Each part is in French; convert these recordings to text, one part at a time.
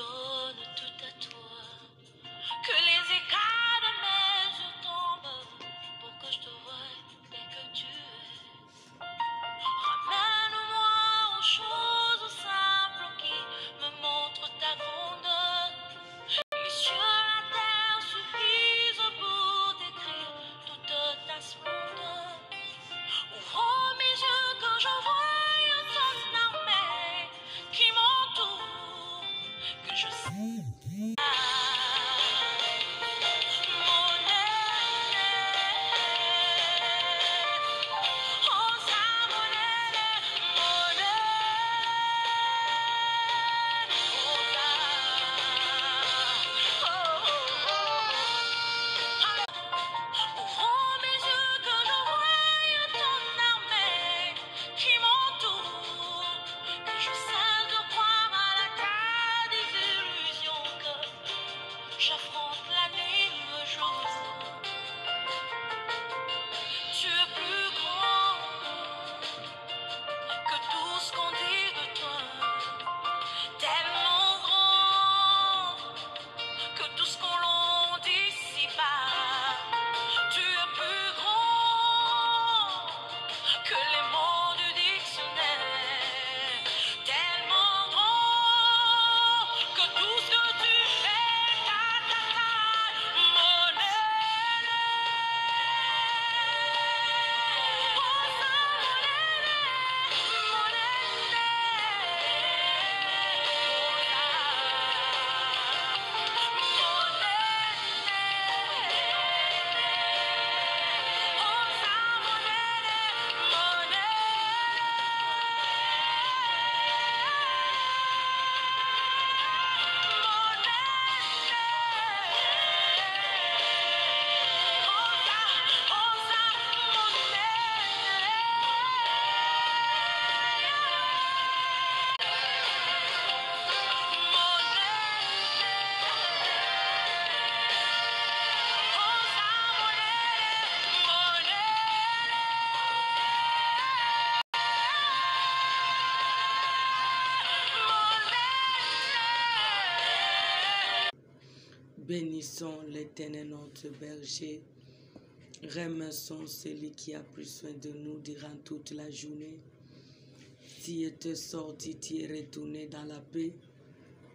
donne tout à toi. Que les éclats de mes yeux tombent pour que je te voie tel que tu es. Ramène-moi aux choses simples qui me montrent ta grandeur. Les cieux, la terre suffisent pour décrire toute ta splendeur. Ouvre mes yeux que je voie ton armée qui m'entoure, que je sais. J'affronte la nuit, le jour. Tu es plus grand que tout ce qu'on dit de toi. Tellement grand que tout ce qu'on l'on dit ici-bas. Tu es plus grand que les mots du dictionnaire. Tellement grand que tout ce que tu fais. Bénissons l'Éternel notre berger. Remercions celui qui a pris soin de nous durant toute la journée. Tu es sorti, tu es retourné dans la paix,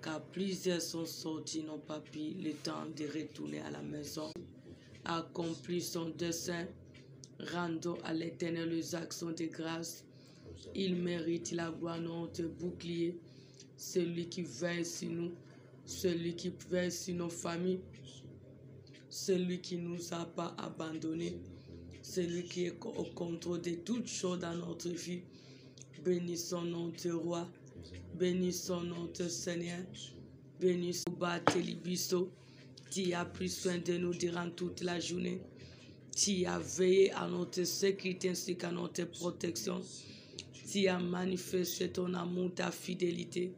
car plusieurs sont sortis, n'ont pas pris le temps de retourner à la maison. Accomplis son dessein, rendons à l'Éternel les actions de grâce. Il mérite la gloire, notre bouclier, celui qui veille sur nous, celui qui veille sur nos familles, celui qui ne nous a pas abandonnés, celui qui est au contrôle de toutes choses dans notre vie. Bénissons notre roi, bénissons notre Seigneur, bénissons Barthélemy Bisso, qui a pris soin de nous durant toute la journée, qui a veillé à notre sécurité ainsi qu'à notre protection, qui a manifesté ton amour, ta fidélité,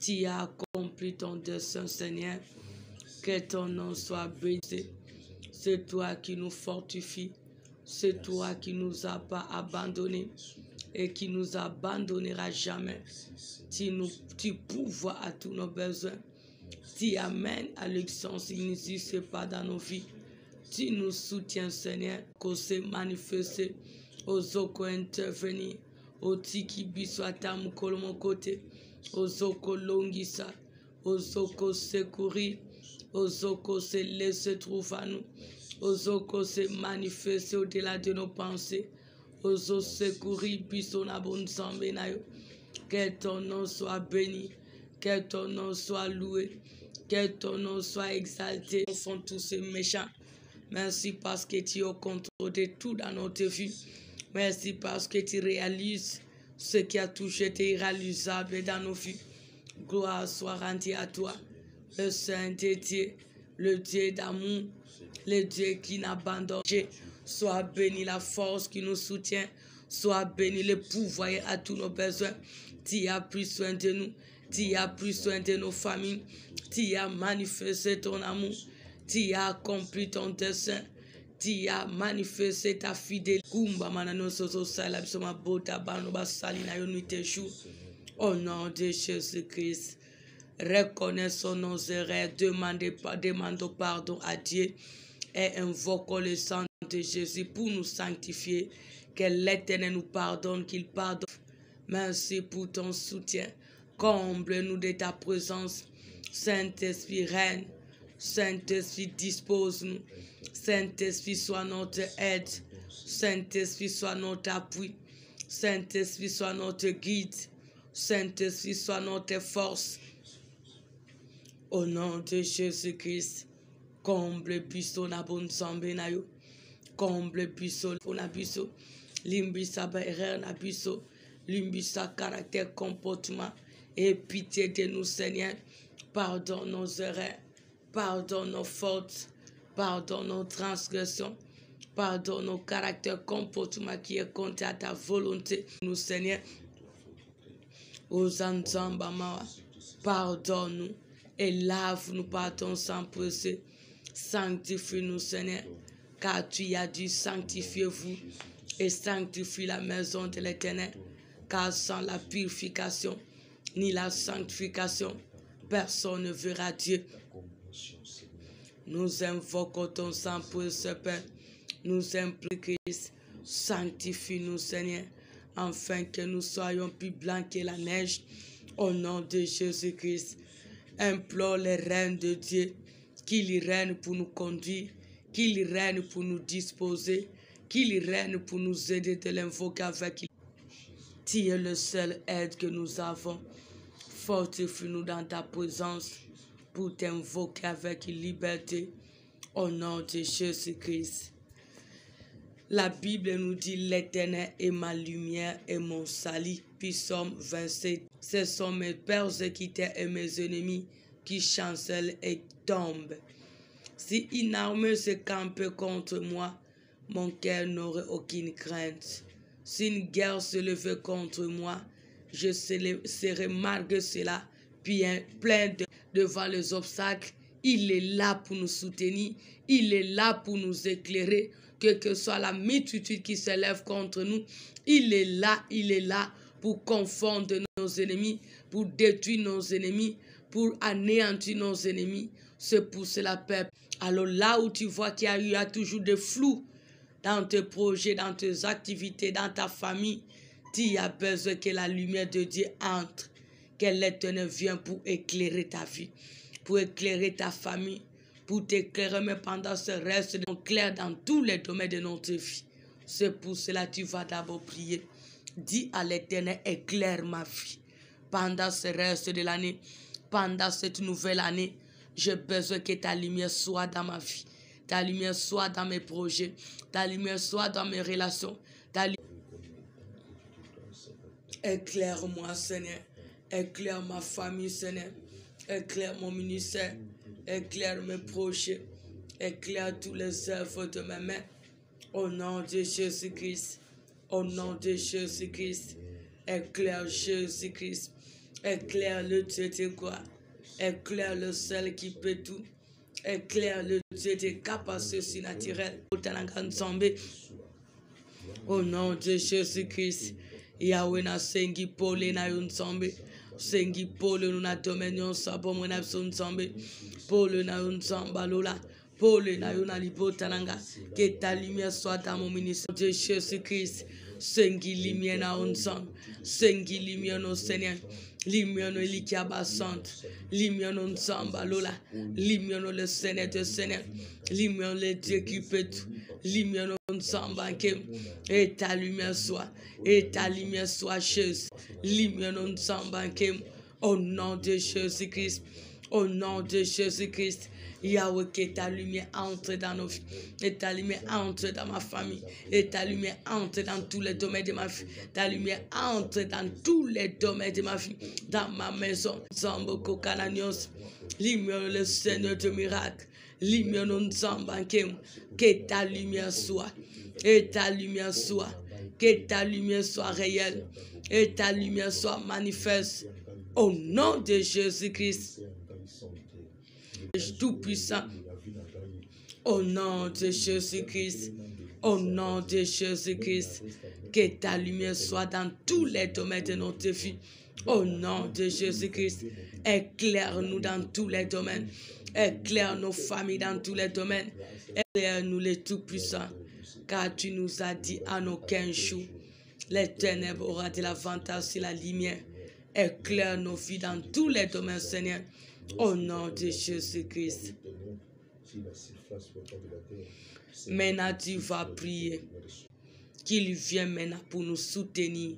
qui a accompli ton dessein, Seigneur. Que ton nom soit béni. C'est toi qui nous fortifie, c'est toi qui nous a pas abandonnés et qui nous abandonnera jamais. Tu pourvois à tous nos besoins. Tu amènes à l'existence qui n'existe pas dans nos vies. Tu nous soutiens, Seigneur, qu'on s'est manifesté, aux oko intervenir, au tiki biswata mon côté, aux oko longisa, aux oko secourir, aux oko se laisser trouver à nous, aux oko se manifester au-delà de nos pensées, aux oko secourir, biso na bon sambe na yo. Que ton nom soit béni, que ton nom soit loué, que ton nom soit exalté. Nous sommes tous ces méchants. Merci parce que tu es au contrôle de tout dans notre vie. Merci parce que tu réalises ce qui a toujours été irréalisable dans nos vies. Gloire soit rendue à toi, le Saint de Dieu, le Dieu d'amour, le Dieu qui n'abandonne. Sois béni la force qui nous soutient, sois béni le pouvoir à tous nos besoins. Tu as pris soin de nous, tu as pris soin de nos familles, tu as manifesté ton amour, tu as accompli ton dessein, tu as manifesté ta fidélité. Au nom de Jésus-Christ, Reconnaissons nos erreurs, demandons pardon à Dieu et invoquons le sang de Jésus pour nous sanctifier. Que l'Éternel nous pardonne, qu'il pardonne. Merci pour ton soutien. Comble-nous de ta présence. Saint-Esprit règne. Saint-Esprit dispose-nous. Saint-Esprit soit notre aide. Saint-Esprit soit notre appui. Saint-Esprit soit notre guide. Saint-Esprit soit notre force. Au nom de Jésus-Christ, comble biso na bon sambe na yo. Comble biso na biso. Limbisa ba erreur na biso. Limbisa caractère, comportement. Et pitié de nous, Seigneur. Pardonne nos erreurs. Pardonne nos fautes. Pardonne nos transgressions. Pardonne nos caractères, comportements qui est contre à ta volonté. Nous, Seigneur. Aux Anzambama. Pardonne-nous. Et lave-nous par ton sang précieux. Sanctifie-nous, Seigneur, car tu as dit sanctifiez-vous et sanctifie la maison de l'Éternel, car sans la purification ni la sanctification, personne ne verra Dieu. Nous invoquons ton sang précieux, Père. Nous implorons Christ, sanctifie-nous, Seigneur, afin que nous soyons plus blancs que la neige. Au nom de Jésus-Christ, implore les reines de Dieu, qu'il règne pour nous conduire, qu'il règne pour nous disposer, qu'il règne pour nous aider de l'invoquer avec lui. Tu es le seul aide que nous avons. Fortifie-nous dans ta présence pour t'invoquer avec liberté. Au nom de Jésus-Christ. La Bible nous dit l'Éternel est ma lumière et mon salut. Puis Psaume 27. Ce sont mes persécuteurs et mes ennemis qui chancellent et tombent. Si une armée se campe contre moi, mon cœur n'aurait aucune crainte. Si une guerre se levait contre moi, je serais malgré cela bien plein devant les obstacles. Il est là pour nous soutenir, il est là pour nous éclairer, quelle que soit la multitude qui s'élève contre nous. Il est là pour confondre nos ennemis, pour détruire nos ennemis, pour anéantir nos ennemis. C'est pour cela, Père. Alors là où tu vois qu'il y a toujours des flous dans tes projets, dans tes activités, dans ta famille, tu as besoin que la lumière de Dieu entre, que l'Éternel vienne pour éclairer ta vie, pour éclairer ta famille, pour t'éclairer, mais pendant ce reste clair dans tous les domaines de notre vie. C'est pour cela que tu vas d'abord prier. Dis à l'Éternel, éclaire ma vie. Pendant ce reste de l'année, pendant cette nouvelle année, j'ai besoin que ta lumière soit dans ma vie. Ta lumière soit dans mes projets. Ta lumière soit dans mes relations. Éclaire-moi, Seigneur. Éclaire ma famille, Seigneur. Éclaire mon ministère. Éclaire mes projets. Éclaire tous les œuvres de mes mains. Au nom de Jésus-Christ. Au nom de Jésus-Christ. Éclaire Jésus-Christ. Éclaire le Dieu de gloire. Éclaire le seul qui peut tout. Éclaire le Dieu des capacités surnaturelles. Au nom de Jésus-Christ. Yahweh na sengi pole na yon sambe. Sengi pole nou na dominion sabo mwen ap son sambe. Pole na yon samba lola. Pole na yon alibo tananga. Que ta lumière soit dans mon ministère de Jésus-Christ. Sengi lumière na yon sambe. Sengi lumière no Seigneur. Lumière no likia basante. Lumière no samba lola. Lumière no le Seigneur de Seigneur. Lumière le Dieu qui peut tout. Lumière no samba kem. Et ta lumière soit. Et ta lumière soit Jésus. Lumière no samba kem. Au nom de Jésus-Christ. Au nom de Jésus-Christ. Yahweh, que ta lumière entre dans nos vies. Et ta lumière entre dans ma famille. Et ta lumière entre dans tous les domaines de ma vie. Ta lumière entre dans tous les domaines de ma vie. Dans ma maison. Zamboko Kananios. Lumière le Seigneur de miracles. Lumière non zambankem. Que ta lumière soit. Et ta lumière soit. Que ta lumière soit réelle. Et ta lumière soit manifeste. Au nom de Jésus-Christ. Tout-puissant. Au nom de Jésus-Christ. Au nom de Jésus-Christ. Que ta lumière soit dans tous les domaines de notre vie. Au nom de Jésus-Christ, éclaire-nous dans tous les domaines. Éclaire nos familles dans tous les domaines. Éclaire-nous les tout-puissants. Car tu nous as dit en aucun jour, les ténèbres auront de l'avantage sur la lumière. Éclaire nos vies dans tous les domaines, Seigneur. Au nom de Jésus-Christ. Maintenant, tu vas prier qu'il vienne maintenant pour nous soutenir.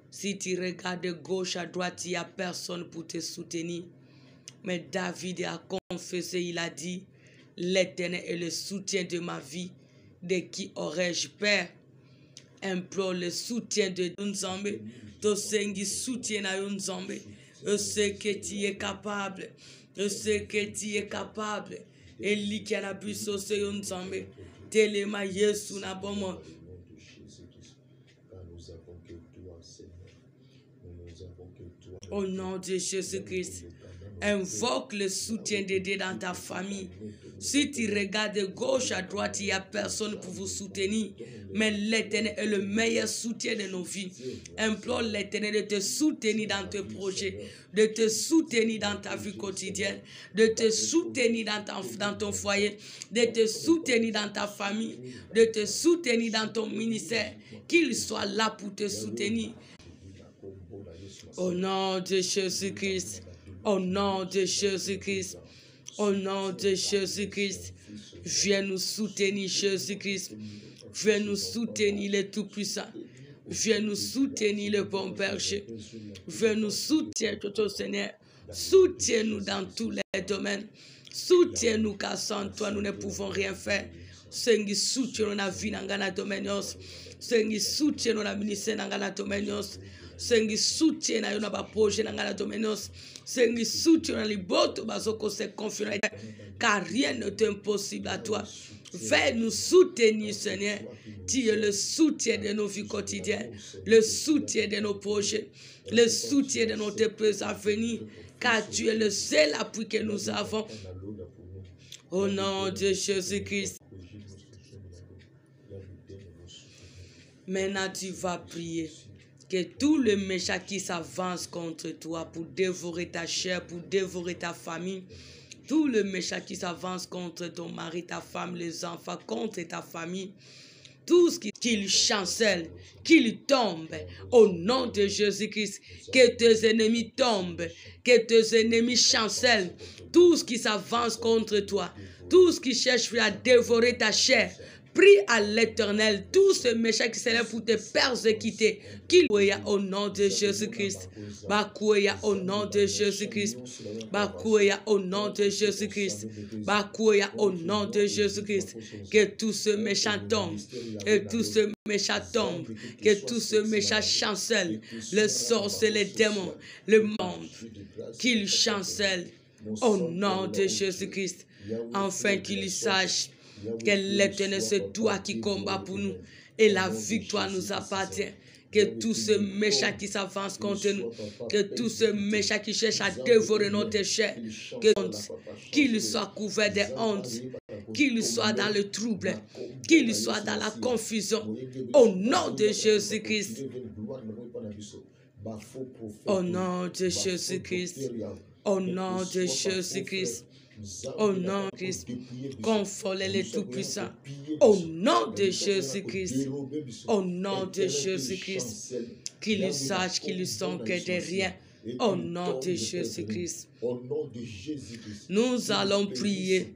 Si tu regardes de gauche à droite, il n'y a personne pour te soutenir. Mais David a confessé, il a dit, l'Éternel est le soutien de ma vie. De qui aurais-je peur? Implore le soutien de Nzambe. To sengi soutien à Nzambe. Je sais que tu es capable. Je sais que tu es capable. Eli qui a la puissance de Nzambe. Telema Yesu na bomo. Au nom de Jésus-Christ, invoque le soutien de Dieu dans ta famille. Si tu regardes de gauche à droite, il n'y a personne pour vous soutenir. Mais l'Éternel est le meilleur soutien de nos vies. Implore l'Éternel de te soutenir dans tes projets, de te soutenir dans ta vie quotidienne, de te soutenir dans ton foyer, de te soutenir dans ta famille, de te soutenir dans ton ministère. Qu'il soit là pour te soutenir. Au nom de Jésus-Christ, au nom de Jésus-Christ, au nom de Jésus-Christ, viens nous soutenir, Jésus-Christ. Viens nous soutenir, le Tout-Puissant. Viens nous soutenir, le bon berger. Viens nous soutenir, ton Seigneur. Soutiens-nous dans tous les domaines. Soutiens-nous, car sans toi, nous ne pouvons rien faire. Seigneur, soutiens-nous dans la vie, dans le domaine. Seigneur, soutiens-nous dans le ministère, dans le domaine. Seigneur, soutiens-nous dans le projet, dans le domaine. Seigneur, soutiens-nous dans les bottes, car rien n'est impossible à toi. Fais nous soutenir, Seigneur. Tu es le soutien de nos vies quotidiennes, le soutien de nos projets, le soutien de notre présent venir, car tu es le seul appui que nous avons. Au nom de Jésus-Christ. Maintenant, tu vas prier que tout le méchant qui s'avance contre toi pour dévorer ta chair, pour dévorer ta famille, tout le méchant qui s'avance contre ton mari, ta femme, les enfants, contre ta famille, tout ce qu'il chancelle, qu'il tombe, au nom de Jésus-Christ, que tes ennemis tombent, que tes ennemis chancellent, tout ce qui s'avance contre toi, tout ce qui cherche à dévorer ta chair. Prie à l'Éternel, tous ces méchants qui s'élèvent pour te persécuter, qu'il voya au nom de Jésus-Christ. Bakoya au nom de Jésus-Christ. Bakoya au nom de Jésus-Christ. Bakoya au nom de Jésus-Christ. Que tous ces méchants tombent. Que tous ces méchants tombent. Que tous ces méchants chancellent. Le sorcier, les démons, le monde, qu'ils chancellent au nom de Jésus-Christ. Afin qu'ils sachent que l'Éternel, c'est toi qui combats pour nous et la victoire nous appartient. Que tous ces méchants qui s'avancent contre nous, que tous ces méchants qui cherchent à dévorer notre chair, qu'ils soient couverts de honte, qu'ils soient dans le trouble, qu'ils soient dans la confusion. Au nom de Jésus-Christ. Au nom de Jésus-Christ. Au nom de Jésus-Christ. Au nom de Christ, conforte les tout-puissants. Au nom de Jésus-Christ. Au nom de Jésus-Christ. Qu'ils sachent qu'ils sont que de rien. Au nom de Jésus-Christ. Nous allons prier.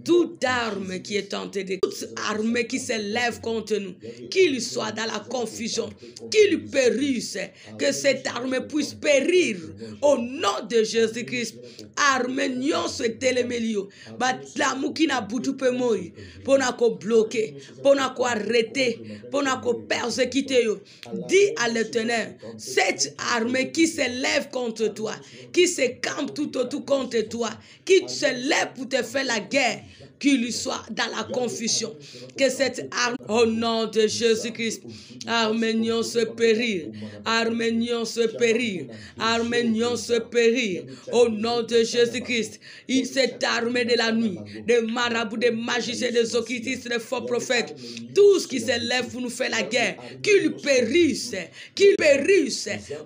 Toute arme qui est tentée de... Toute arme qui s'élève contre nous, qu'il soit dans la confusion, qu'il périsse, que cette arme puisse périr au nom de Jésus-Christ. Arme nyon se telemelio, batlamu qui n'a boutu pe moi, pour n'a ko bloquer, pour n'a ko arrêter, pour n'a ko persécuter yo. Dis à l'Éternel, cette arme qui s'élève contre toi, qui se campe tout autour contre toi, qui se lève pour te faire la guerre. guerre, qu'il lui soit dans la confusion. Que cette arme, au nom de Jésus-Christ, Arménion se périr, Arménion se périr, Arménion se périr, au nom de Jésus-Christ. Il s'est armé de la nuit, des marabouts, des magiciens, des occultistes, des faux prophètes, tout ce qui s'élève pour nous faire la guerre, qu'il périsse,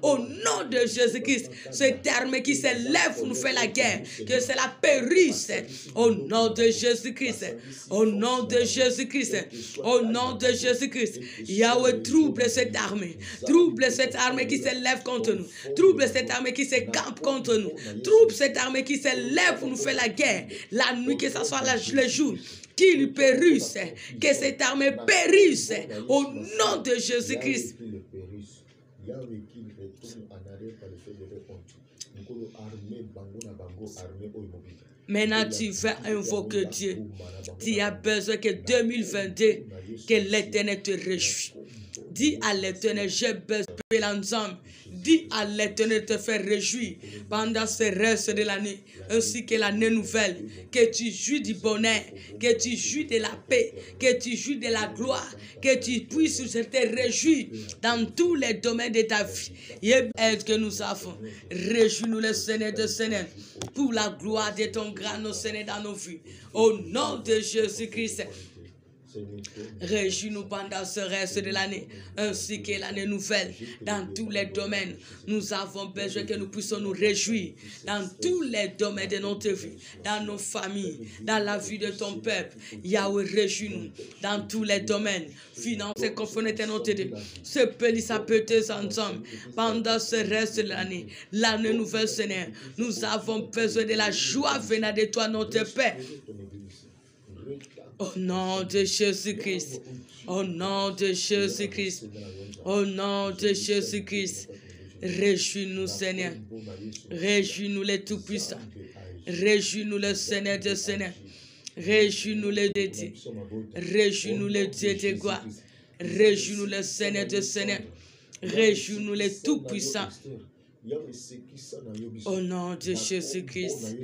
au nom de Jésus-Christ. Cette armée qui s'élève pour nous faire la guerre, que cela périsse, au nom de Jésus-Christ, au nom de Jésus-Christ, au nom de Jésus-Christ. Yahweh, trouble cette armée qui s'élève contre nous, trouble cette armée qui se campe contre nous, trouble cette armée qui s'élève pour nous faire la guerre, la nuit, que ce soit le jour, qu'il périsse, que cette armée périsse, au nom de Jésus-Christ. Maintenant, tu vas invoquer Dieu. Tu as besoin que 2022, que l'Éternel te réjouisse. Dis à l'Éternel, j'ai besoin de l'ensemble. Dis à l'Éternel de te faire réjouir pendant ce reste de l'année, ainsi que l'année nouvelle, que tu jouis du bonheur, que tu jouis de la paix, que tu jouis de la gloire, que tu puisses te réjouir dans tous les domaines de ta vie. Et aide que nous avons. Réjouis-nous le Seigneur de Seigneur, pour la gloire de ton grand nom, Seigneur, dans nos vies. Au nom de Jésus-Christ. Réjouis-nous pendant ce reste de l'année, ainsi que l'année nouvelle, dans tous les domaines. Nous avons besoin que nous puissions nous réjouir dans tous les domaines de notre vie, dans nos familles, dans la vie de ton peuple. Yahweh, réjouis-nous dans tous les domaines. Finances et conformité à notre Dieu. Ce pays s'appelle ensemble pendant ce reste de l'année nouvelle, Seigneur. Nous avons besoin de la joie venant de toi, notre Père. Au nom de Jésus-Christ, au nom de Jésus-Christ, au nom de Jésus-Christ, réjouis-nous, Seigneur, réjouis-nous les tout-puissants, réjouis-nous le Seigneur de Seigneur, réjouis-nous les dédiés, réjouis-nous les dieux de gloire, réjouis-nous le Seigneur de Seigneur, réjouis-nous les tout-puissants. Au nom de Jésus-Christ,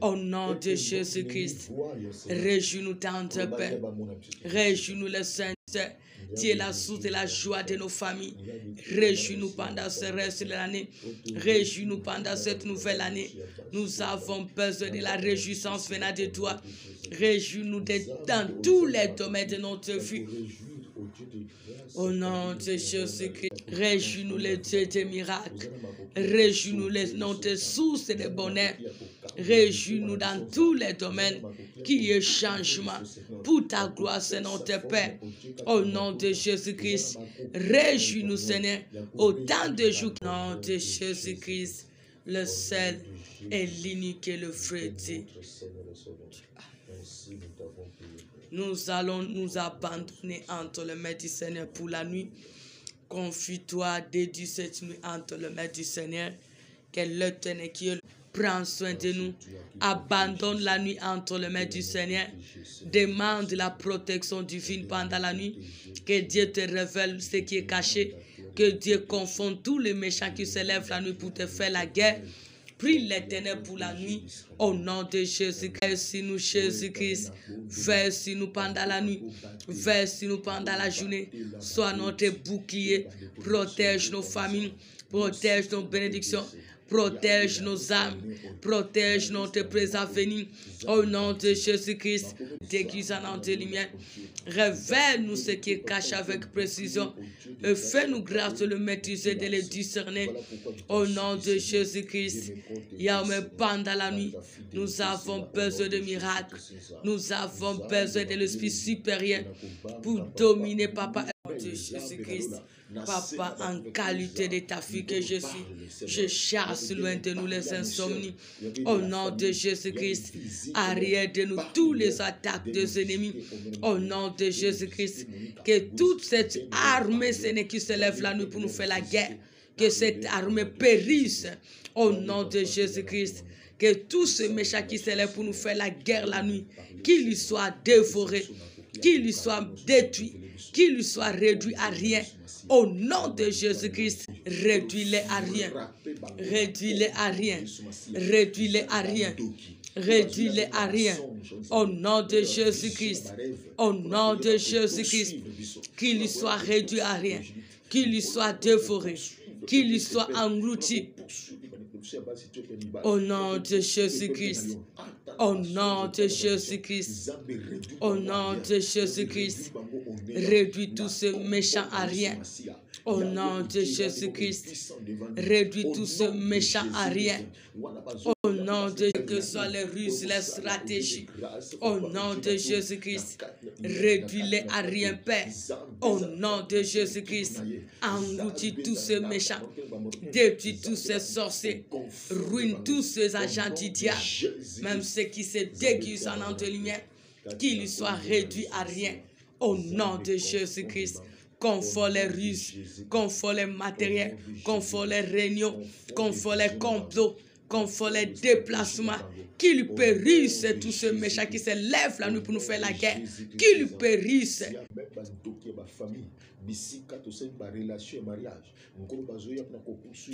au nom de Jésus-Christ, réjouis-nous dans ta paix, réjouis-nous le Saint-Esprit, tu es la source de la joie de nos familles, réjouis-nous pendant ce reste de l'année, réjouis-nous pendant cette nouvelle année, nous avons besoin de la réjouissance venant de toi, réjouis-nous dans tous les domaines de notre vie. Au nom de Jésus-Christ, réjouis-nous les dieux des miracles, réjouis-nous les noms de sources de bonheur, réjouis-nous dans tous les domaines qui y ait changement pour ta gloire, Seigneur notre Père. Au nom de Jésus-Christ, réjouis-nous, Seigneur, autant de jours. Au nom de Jésus-Christ, le seul et l'unique et le vrai Dieu. Nous allons nous abandonner entre les mains du Seigneur pour la nuit. Confie-toi, dédie cette nuit entre les mains du Seigneur. Que l'Éternel qui prend soin de nous. Abandonne la nuit entre les mains du Seigneur. Demande la protection divine pendant la nuit. Que Dieu te révèle ce qui est caché. Que Dieu confonde tous les méchants qui se lèvent la nuit pour te faire la guerre. Prie l'Éternel pour la nuit, au nom de Jésus-Christ. Verse-nous, Jésus-Christ. Verse-nous pendant la nuit. Verse-nous pendant la journée. Sois notre bouclier. Protège nos familles. Protège nos bénédictions. Protège nos âmes. Protège notre présent venir. Au nom de Jésus-Christ. Déguisant de lumière. Révèle-nous ce qui est caché avec précision. Et fais-nous grâce de le maîtriser, de le discerner. Au nom de Jésus-Christ. Yahweh, pendant la nuit, nous avons besoin de miracles. Nous avons besoin de l'esprit supérieur pour dominer, Papa, de Jésus-Christ. Papa, en qualité de ta fille que je suis, je chasse loin de nous les insomnies. Au nom de Jésus-Christ, arrière de nous tous les attaques des ennemis. Au nom de Jésus-Christ, que toute cette armée qui se lève la nuit pour nous faire la guerre, que cette armée périsse. Au nom de Jésus-Christ, que tous ces méchants qui se lèvent pour nous faire la guerre la nuit, qu'ils lui soient dévorés, qu'ils lui soient détruits, qu'ils lui soient réduits à rien. Au nom de Jésus-Christ, Réduis-les à rien. Réduis-les à rien. Réduis-les à rien. Réduis-les à rien. Au nom de Jésus-Christ. Au nom de Jésus-Christ. Qu'il lui soit réduit à rien. Qu'il lui soit dévoré. Qu'il lui soit englouti. Au nom de Jésus-Christ. Au nom de Jésus-Christ. Au nom de Jésus-Christ. Réduis tous ces méchants à rien. Au nom de Jésus-Christ. Réduis tous ces méchants à rien. Au nom de que soient les ruses, les stratégies. Au nom de Jésus-Christ. Réduis-les à rien, Père. Au nom de Jésus-Christ. Engloutis tous ces méchants. Détruis tous ces sorciers. Ruine tous ces agents du diable. Même ceux qui se déguisent en nom de lumière. Qu'ils lui soient réduits à rien. Au nom de Jésus-Christ. Confort les ruses, confort les matériels, confort les réunions, confort les complots, confort les déplacements. Qu'il périsse tous ces méchants qui se lèvent la nuit pour nous faire la guerre. Qu'il périsse.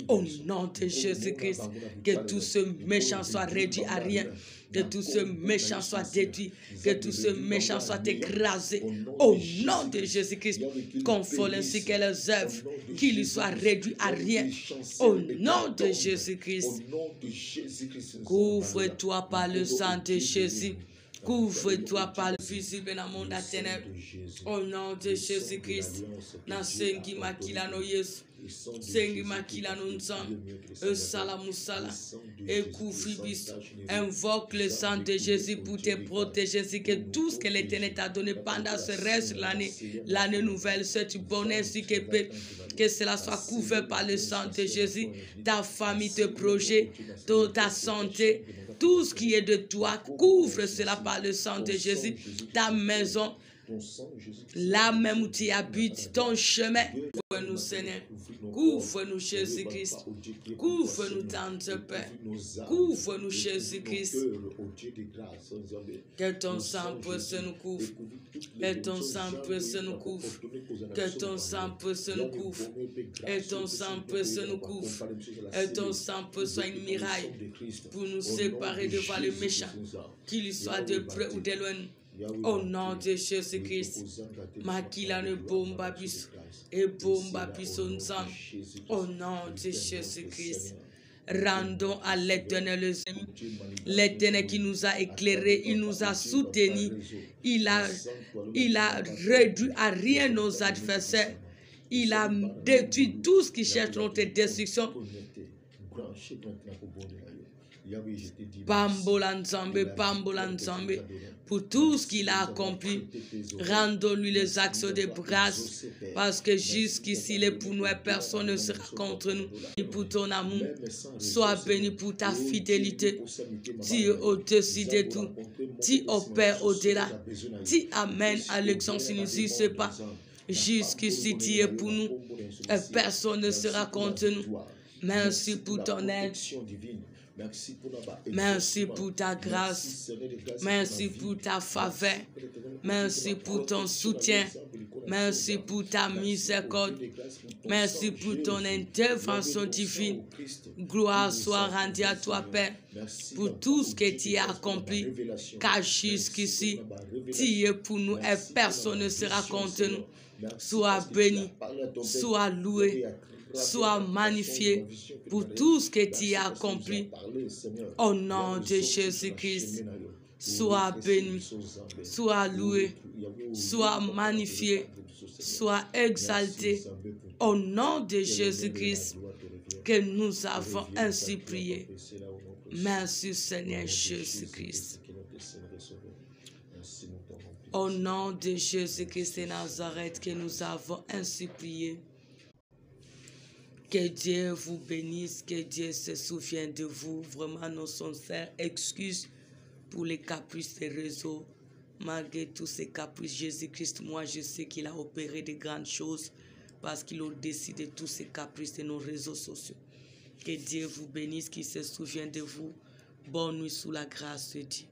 Au nom de Jésus-Christ, que tous ces méchants soient réduits à rien. Que tous ces méchants soient détruits. Que tous ces méchants soient écrasés. Au nom de Jésus-Christ, confort ainsi que les œuvres, qu'ils lui soient réduits à rien. Au nom de Jésus-Christ, couvre-toi par le sang de Jésus. Couvre-toi par le visible dans le monde à ténèbres. Au nom de Jésus-Christ, dans Sengi Makilano Yesu. Sengi Makilano Nzam. Salamusala. Et couvre-bis. Invoque le sang de Jésus pour te protéger. C'est que tout ce que l'Éternel t'a donné pendant ce reste de l'année, l'année nouvelle, ce bonheur, que cela soit couvert par le sang de Jésus. Ta famille, tes projets, ta santé, tout ce qui est de toi, couvre cela par le sang de Jésus. Ta maison, là même où tu habites, ton chemin. Couvre-nous, Seigneur. Couvre-nous, Jésus-Christ. Couvre-nous, Tante Père. Couvre-nous, Jésus-Christ. Que ton sang précieux nous couvre. Que ton sang précieux nous couvre. Que ton sang précieux nous couvre. Et ton sang précieux nous couvre. Et ton sang précieux soit une miraille pour nous séparer devant le méchant, qu'il soit de près ou de loin. Au nom de Jésus-Christ, Makila ne bomba bis et bomba bison zam. Au nom de Jésus-Christ, rendons à l'Éternel l'Éternel qui nous a éclairés, il nous a soutenus, il a réduit à rien nos adversaires, il a détruit tout ce qui cherche notre destruction. Pambolanzambe, Pambolanzambe, pour tout ce qu'il a accompli, rendons-lui les actions de grâce, parce que jusqu'ici, il est pour nous et personne ne sera contre nous. Et pour ton amour, sois béni pour ta fidélité. Tu es au-dessus de tout, tu opères au-delà, tu amènes à l'exemple si nous n'y sommes pas. Jusqu'ici, tu es pour nous et personne ne sera contre nous. Merci pour ton aide. Merci pour ta grâce. Merci pour ta faveur. Merci pour ton soutien. Merci pour ta miséricorde. Merci pour ton intervention divine. Gloire soit rendue à toi, Père, pour tout ce que tu as accompli. Car jusqu'ici, tu es pour nous et personne ne sera contre nous. Sois béni, sois loué, sois magnifié pour tout ce que tu as accompli. Au nom de Jésus-Christ, sois béni, sois loué, sois magnifié, sois exalté. Au nom de Jésus-Christ, que nous avons ainsi prié. Merci Seigneur Jésus-Christ. Au nom de Jésus-Christ de Nazareth, que nous avons ainsi prié. Que Dieu vous bénisse, que Dieu se souvienne de vous. Vraiment, nos sincères excuses pour les caprices des réseaux. Malgré tous ces caprices, Jésus-Christ, moi, je sais qu'il a opéré de grandes choses parce qu'il a décidé de tous ces caprices de nos réseaux sociaux. Que Dieu vous bénisse, qu'il se souvienne de vous. Bonne nuit sous la grâce de Dieu.